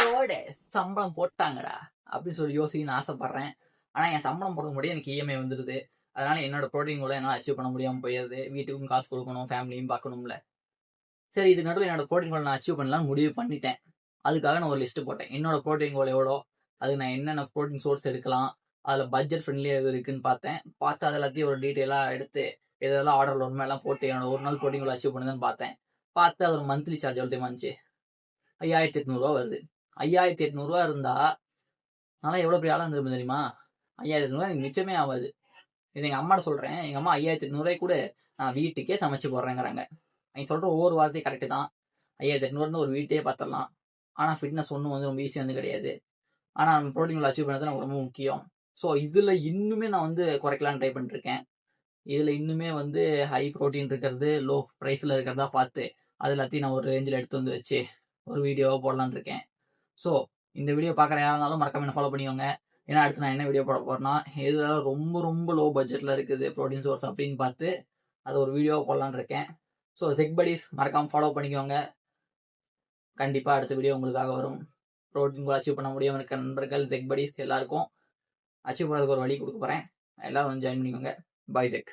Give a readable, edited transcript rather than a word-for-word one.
போட சம்பளம் போட்டாங்கடா அப்படின்னு சொல்லி யோசிக்கணும்னு ஆசைப்படுறேன். ஆனா என் சம்பளம் போடுறது முன்னாடியே எனக்கு இஎம்ஐ வந்துடுது. அதனால என்னோட புரோட்டீன் கோலை என்னால் அச்சீவ் பண்ண முடியாமல் போயிடுது. வீட்டுக்கும் காசு கொடுக்கணும், ஃபேமிலியும் பார்க்கணும்ல. சரி, இது நடுவில் என்னோட புரோட்டீன் கோலை நான் அச்சீவ் பண்ணலாம்னு முடிவு பண்ணிட்டேன். அதுக்காக நான் ஒரு லிஸ்ட் போட்டேன். என்னோட புரோட்டீன் கோல் எவ்வளோ, அது நான் என்னென்ன புரோட்டீன் சோர்ஸ் எடுக்கலாம், அதில் பட்ஜெட் ஃப்ரெண்ட்லியாக எது இருக்குன்னு பார்த்தேன். பார்த்து அது எல்லாத்தையும் ஒரு டீட்டெயிலாக எடுத்து இதெல்லாம் ஆர்டரில் உண்மை எல்லாம் போட்டு என்னோட ஒரு நாள் புரோட்டீன் கோல் அச்சீவ் பண்ணுதுன்னு பார்த்தேன். பார்த்து அது ஒரு மந்த்லி சார்ஜ் எவ்வளோ இருந்துச்சு, 5800 வருது. 5800 இருந்தா நல்லா எவ்வளோ பெரிய ஆளாக இருந்திருப்பேன் தெரியுமா? 5800 எனக்கு மிச்சமே ஆகாது. இது எங்கள் அம்மாட்ட சொல்கிறேன். எங்கள் அம்மா 5800 கூட நான் வீட்டுக்கே சமைச்சு போடுறேங்கிறாங்க. நீங்கள் சொல்கிற ஒவ்வொரு வார்த்தையும் கரெக்டு தான். 5800 ஒரு வீட்டையே பார்த்துடலாம். ஆனால் ஃபிட்னஸ் ஒன்றும் வந்து ரொம்ப ஈஸியாக வந்து கிடையாது. ஆனால் நம்ம ப்ரோட்டீன் அச்சீவ் பண்ணது எனக்கு ரொம்ப முக்கியம். ஸோ இதில் இன்னுமே நான் வந்து குறைக்கலான்னு ட்ரை பண்ணிருக்கேன். இதில் இன்னுமே வந்து ஹை ப்ரோட்டீன் இருக்கிறது, லோ ப்ரைஸில் இருக்கிறதா பார்த்து அது எல்லாத்தையும் நான் ஒரு ரேஞ்சில் எடுத்து வந்து வச்சு ஒரு வீடியோவை போடலான்னு இருக்கேன். ஸோ இந்த வீடியோ பார்க்குற யாராக இருந்தாலும் மறக்காம என்ன ஃபாலோ பண்ணிக்கோங்க. ஏன்னா அடுத்து நான் என்ன வீடியோ போட போகிறேன்னா, எதுனால ரொம்ப ரொம்ப லோ பட்ஜெட்டில் இருக்குது ப்ரோட்டீன் சோர்ஸ் அப்படின்னு பார்த்து அது ஒரு வீடியோவை போடலான்னு இருக்கேன். ஸோ டெக் படீஸ் மறக்காமல் ஃபாலோ பண்ணிக்கோங்க. கண்டிப்பாக அடுத்த வீடியோ உங்களுக்காக வரும். ப்ரோட்டீன் கோல் அச்சீவ் பண்ண முடியாமல் இருக்க நண்பர்கள், டெக் படீஸ் எல்லாருக்கும் அச்சீவ் பண்ணுறதுக்கு ஒரு வழி கொடுக்க போகிறேன். எல்லாரும் வந்து ஜாயின் பண்ணிக்கோங்க. பாய் டெக்.